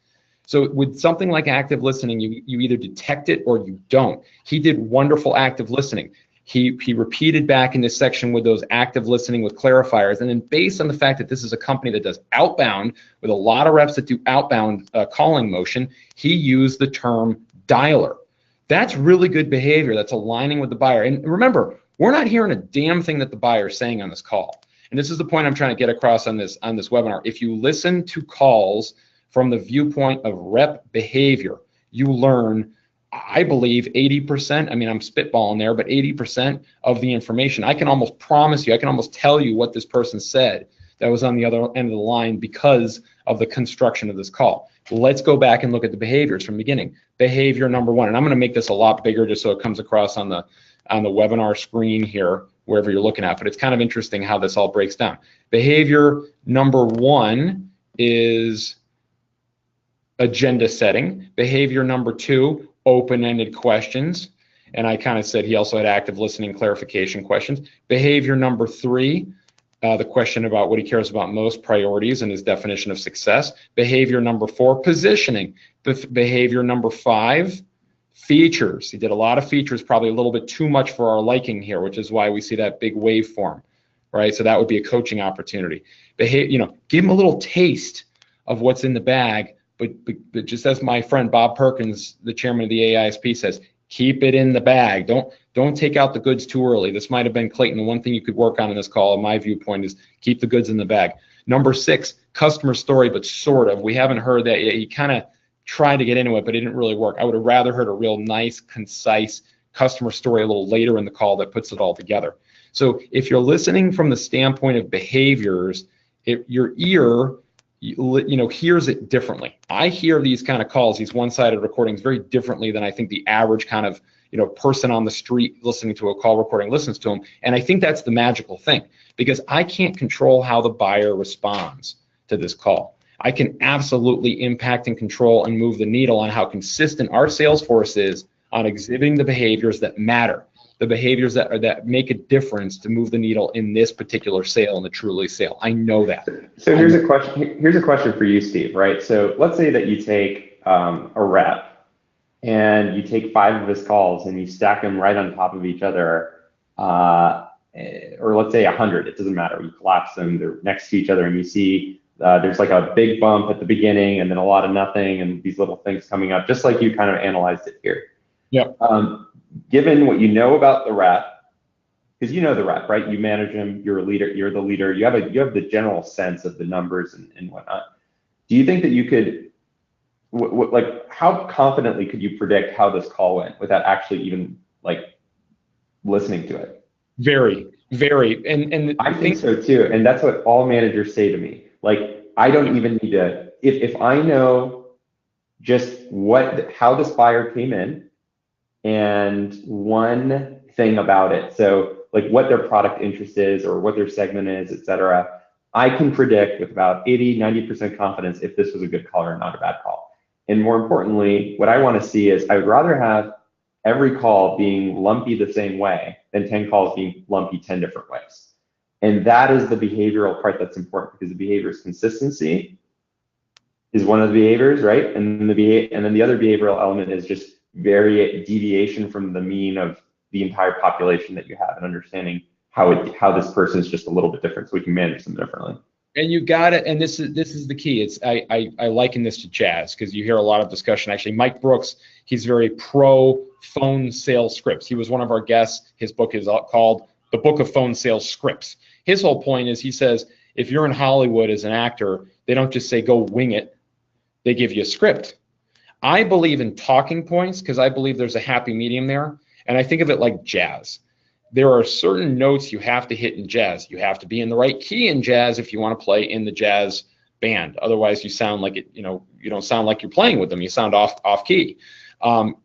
So with something like active listening, you either detect it or you don't. He did wonderful active listening. He repeated back in this section with those active listening with clarifiers. And then based on the fact that this is a company that does outbound with a lot of reps that do outbound calling motion, he used the term dialer. That's really good behavior. That's aligning with the buyer. And remember, we're not hearing a damn thing that the buyer is saying on this call. And this is the point I'm trying to get across on this webinar. If you listen to calls from the viewpoint of rep behavior, you learn, I believe, 80%, I mean, I'm spitballing there, but 80% of the information. I can almost promise you, I can almost tell you what this person said that was on the other end of the line because of the construction of this call. Let's go back and look at the behaviors from the beginning. Behavior number one, and I'm gonna make this a lot bigger just so it comes across on the webinar screen here, wherever you're looking at, but it's kind of interesting how this all breaks down. Behavior number one is agenda setting. Behavior number two, open-ended questions. And I kind of said he also had active listening, clarification questions. Behavior number three, the question about what he cares about most, priorities, and his definition of success. Behavior number four, positioning. Behavior number five, features. He did a lot of features, probably a little bit too much for our liking here, which is why we see that big waveform, right? So that would be a coaching opportunity. Give him a little taste of what's in the bag, but just as my friend Bob Perkins, the chairman of the AISP, says, keep it in the bag. Don't take out the goods too early. This might have been, Clayton, the one thing you could work on in this call, in my viewpoint, is keep the goods in the bag. Number six, customer story, but sort of. We haven't heard that yet. He kind of tried to get into it, but it didn't really work. I would have rather heard a real nice, concise customer story a little later in the call that puts it all together. So if you're listening from the standpoint of behaviors, your ear, hears it differently. I hear these kind of calls, these one-sided recordings, very differently than I think the average kind of person on the street listening to a call recording listens to them. And I think that's the magical thing, because I can't control how the buyer responds to this call. I can absolutely impact and control and move the needle on how consistent our sales force is on exhibiting the behaviors that matter, the behaviors that make a difference to move the needle in this particular sale, in the Truly sale. I know that. So here's a question for you, Steve, right? So let's say that you take a rep and you take 5 of his calls and you stack them right on top of each other, or let's say 100, it doesn't matter. You collapse them, they're next to each other, and you see there's like a big bump at the beginning and then a lot of nothing and these little things coming up, just like you kind of analyzed it here. Yeah. given what you know about the rep, because you know the rep, right? You manage him, you're a leader, you're the leader, you have the general sense of the numbers and whatnot. Do you think that you could, like, how confidently could you predict how this call went without actually even like listening to it? Very, very. And I think so too. And that's what all managers say to me. Like, I don't even need to, if I know just how this buyer came in and one thing about it. So like what their product interest is or what their segment is, et cetera, I can predict with about 80, 90% confidence if this was a good call or not a bad call. And more importantly, what I want to see is I would rather have every call being lumpy the same way than 10 calls being lumpy 10 different ways. And that is the behavioral part that's important, because the behavior is consistency is one of the behaviors, right? And then the other behavioral element is just deviation from the mean of the entire population that you have, and understanding how this person is just a little bit different, so we can manage them differently. And you got it. And this is the key. It's I liken this to jazz, because you hear a lot of discussion. Actually, Mike Brooks, he's very pro phone sales scripts. He was one of our guests. His book is called The Book of Phone Sales Scripts. His whole point is, he says, if you're in Hollywood as an actor, they don't just say go wing it. They give you a script. I believe in talking points, because I believe there's a happy medium there. And I think of it like jazz. There are certain notes you have to hit in jazz. You have to be in the right key in jazz if you want to play in the jazz band. Otherwise, you sound like it. You don't sound like you're playing with them. You sound off key.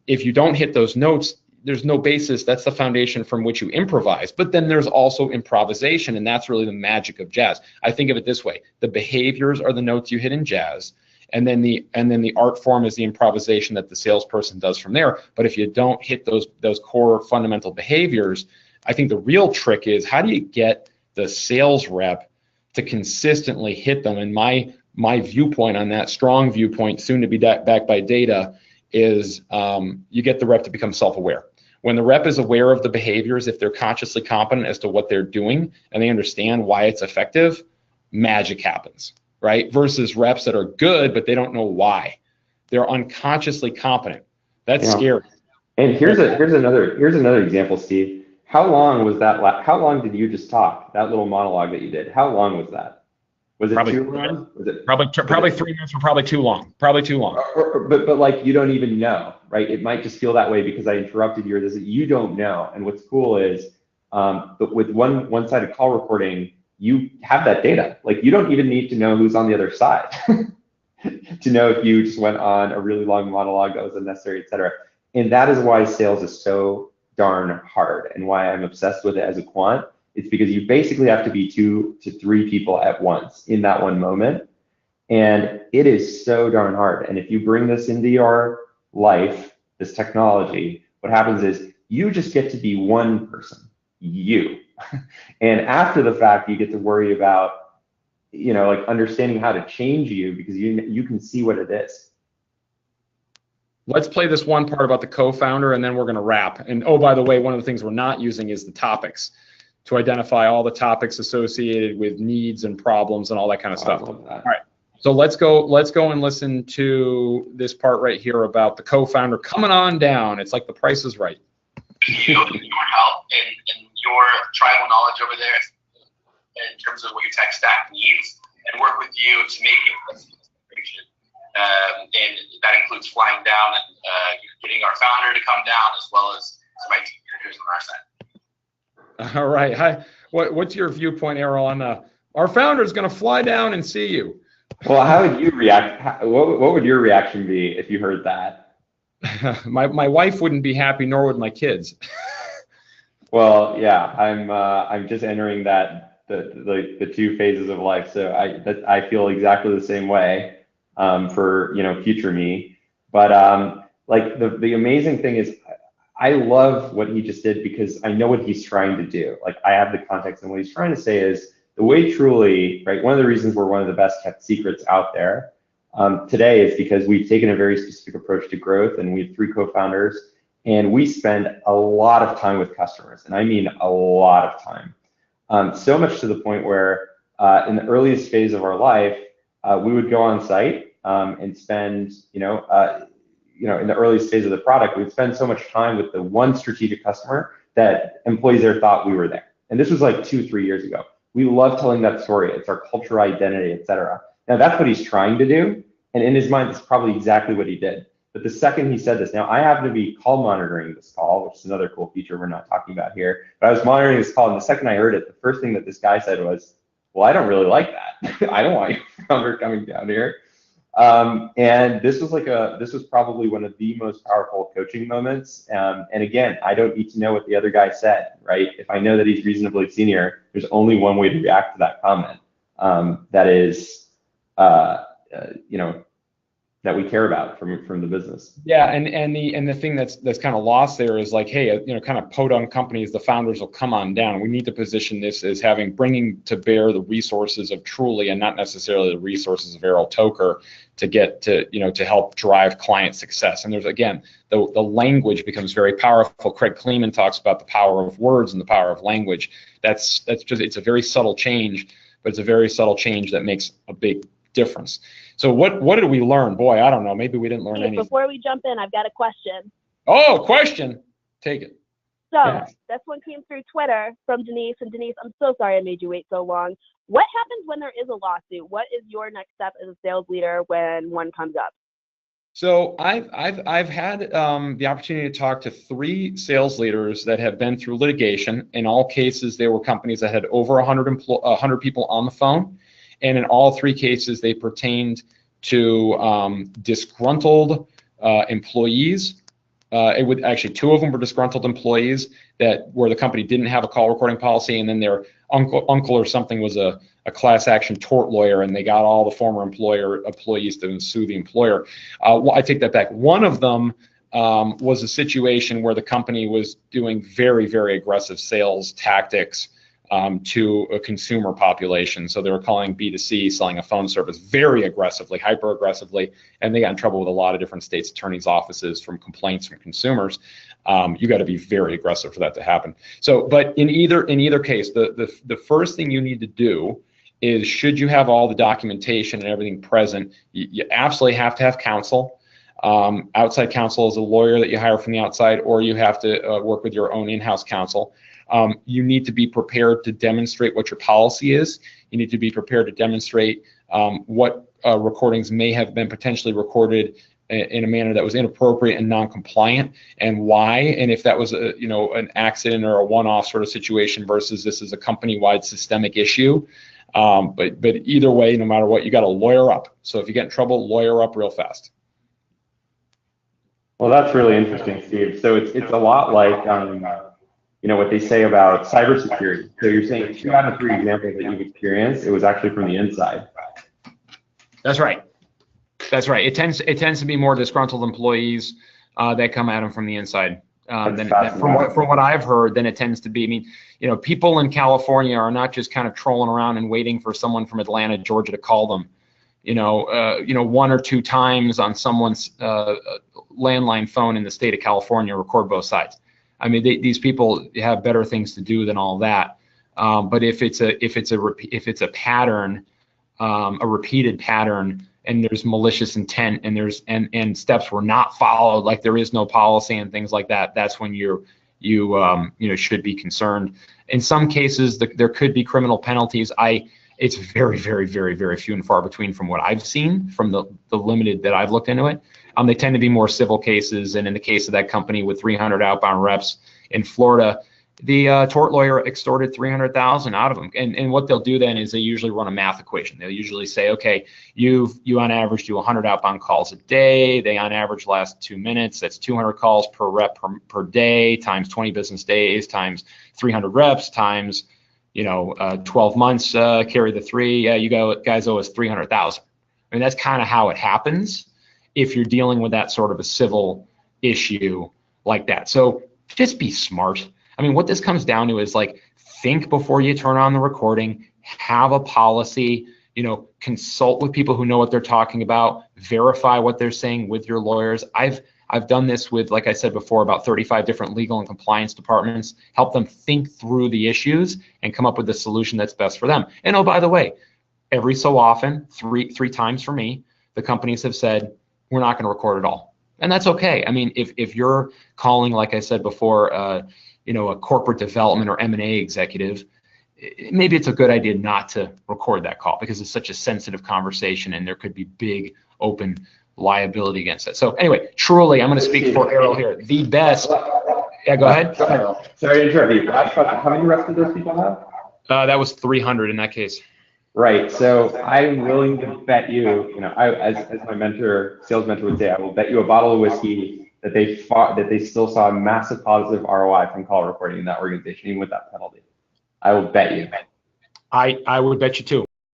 If you don't hit those notes, there's no basis. That's the foundation from which you improvise. But then there's also improvisation, and that's really the magic of jazz. I think of it this way: the behaviors are the notes you hit in jazz, and then the art form is the improvisation that the salesperson does from there. But if you don't hit those core fundamental behaviors, I think the real trick is, how do you get the sales rep to consistently hit them? And my viewpoint on that, strong viewpoint, soon to be backed by data, is you get the rep to become self-aware. When the rep is aware of the behaviors, if they're consciously competent as to what they're doing and they understand why it's effective, magic happens, right? Versus reps that are good, but they don't know why. They're unconsciously competent. That's scary. And here's another example, Steve. How long was that? How long did you just talk? That little monologue that you did. How long was that? Was it probably too long? Was it probably 3 minutes? Or probably too long. Probably too long. But like, you don't even know, right? It might just feel that way because I interrupted you, or this. You don't know. And what's cool is, but with one-sided call recording, you have that data. Like, you don't even need to know who's on the other side to know if you just went on a really long monologue that was unnecessary, et cetera. And that is why sales is so darn hard, and why I'm obsessed with it as a quant. It's because you basically have to be 2 to 3 people at once in that one moment. And it is so darn hard. And if you bring this into your life, this technology, what happens is you just get to be one person, you. And after the fact, you get to worry about, like, understanding how to change you, because you can see what it is. Let's play this one part about the co-founder, and then we're going to wrap. And oh, by the way, one of the things we're not using is the topics, to identify all the topics associated with needs and problems and all that kind of stuff. All right. So let's go and listen to this part right here about the co-founder coming on down. It's like The Price is Right. You and your help and your tribal knowledge over there in terms of what your tech stack needs, and work with you to make it a integration. And that includes flying down and getting our founder to come down, as well as some IT managers on our side. All right. Hi. What's your viewpoint, Erol, on our founder is going to fly down and see you? Well, how would you react? What would your reaction be if you heard that? My wife wouldn't be happy, nor would my kids. Well, yeah, I'm just entering the 2 phases of life, so I feel exactly the same way. For future me, but like the amazing thing is, I love what he just did, because I know what he's trying to do. Like, I have the context, and what he's trying to say is, the way Truly, right, one of the reasons we're one of the best kept secrets out there today is because we've taken a very specific approach to growth, and we have 3 co-founders, and we spend a lot of time with customers, and I mean a lot of time. So much to the point where in the earliest phase of our life, we would go on site and spend, in the early stage of the product, we'd spend so much time with the one strategic customer that employees there thought we were there. And this was like 2-3 years ago. We love telling that story. It's our culture, identity, et cetera. Now that's what he's trying to do. And in his mind, it's probably exactly what he did. But the second he said this, now I happen to be call monitoring this call, which is another cool feature we're not talking about here. But I was monitoring this call, and the second I heard it, the first thing that this guy said was, well, I don't really like that. I don't want your founder coming down here. And this was probably one of the most powerful coaching moments. And again, I don't need to know what the other guy said, right? If I know that he's reasonably senior, there's only one way to react to that comment. That is, that we care about from the business. Yeah, and the thing that's kind of lost there is like, hey, kind of podunk companies, the founders will come on down. We need to position this as bringing to bear the resources of Truly and not necessarily the resources of Erol Toker to get to help drive client success. And there's, again, the language becomes very powerful. Craig Kleeman talks about the power of words and the power of language. That's just, it's a very subtle change, but it's a very subtle change that makes a big difference. So what did we learn? Boy, I don't know. Maybe we didn't learn anything. Before we jump in, I've got a question. Oh, question. Take it. So Yeah. this one came through Twitter from Denise. And Denise, I'm so sorry I made you wait so long. What happens when there is a lawsuit? What is your next step as a sales leader when one comes up? So I've had the opportunity to talk to 3 sales leaders that have been through litigation. In all cases, they were companies that had over 100 people on the phone. And in all 3 cases, they pertained to disgruntled employees. It would actually 2 of them were disgruntled employees where the company didn't have a call recording policy, and then their uncle or something was a class action tort lawyer, and they got all the former employees to sue the employer. I take that back. One of them was a situation where the company was doing very, very aggressive sales tactics to a consumer population. So they were calling B2C, selling a phone service very aggressively, hyper aggressively, and they got in trouble with a lot of different states' attorneys' offices from complaints from consumers. You got to be very aggressive for that to happen. So, but in either case, the first thing you need to do is, should you have all the documentation and everything present, you absolutely have to have counsel. Outside counsel is a lawyer that you hire from the outside, or you have to work with your own in-house counsel. You need to be prepared to demonstrate what your policy is. You need to be prepared to demonstrate what recordings may have been potentially recorded in a manner that was inappropriate and non-compliant, and why, and if that was an accident or a one-off sort of situation versus this is a company-wide systemic issue. But either way, no matter what, you got to lawyer up. So if you get in trouble, lawyer up real fast. Well, that's really interesting, Steve. So it's a lot like what they say about cybersecurity. So you're saying 2 out of 3 examples that you've experienced, it was actually from the inside. That's right. That's right. It tends to be more disgruntled employees that come at them from the inside. From what I've heard, then it tends to be. I mean, people in California are not just kind of trolling around and waiting for someone from Atlanta, Georgia to call them. 1 or 2 times on someone's landline phone in the state of California, record both sides. I mean, these people have better things to do than all that. But if it's a pattern, a repeated pattern, and there's malicious intent, and steps were not followed, like there is no policy and things like that, that's when you should be concerned. In some cases, there could be criminal penalties. It's very, very, very, very few and far between from what I've seen from the limited that I've looked into it. They tend to be more civil cases, and in the case of that company with 300 outbound reps in Florida, the tort lawyer extorted $300,000 out of them. And what they'll do then is they usually run a math equation. They'll usually say, okay, you on average do 100 outbound calls a day. They on average last 2 minutes. That's 200 calls per rep per day times 20 business days times 300 reps times 12 months. Carry the 3. Yeah, you guys owe us $300,000. I mean, that's kind of how it happens if you're dealing with that sort of a civil issue like that. So just be smart. I mean, what this comes down to is, like, think before you turn on the recording, have a policy, consult with people who know what they're talking about, verify what they're saying with your lawyers. I've done this with, like I said before, about 35 different legal and compliance departments, help them think through the issues and come up with the solution that's best for them. And oh, by the way, every so often, three times for me, the companies have said, we're not going to record at all. And that's okay. I mean, if you're calling, like I said before, you know, a corporate development or M&A executive, maybe it's a good idea not to record that call because it's such a sensitive conversation and there could be big open liability against it. So anyway, truly, I'm going to speak for Erol here. The best. Yeah, go ahead. Go ahead, Erol. Sorry to interrupt you. Last question. How many reps did those people have? That was 300 in that case. Right. So I'm willing to bet you, you know, as my mentor, sales mentor would say, I will bet you a bottle of whiskey that they still saw a massive positive ROI from call recording in that organization, even with that penalty. I will bet you. I would bet you too.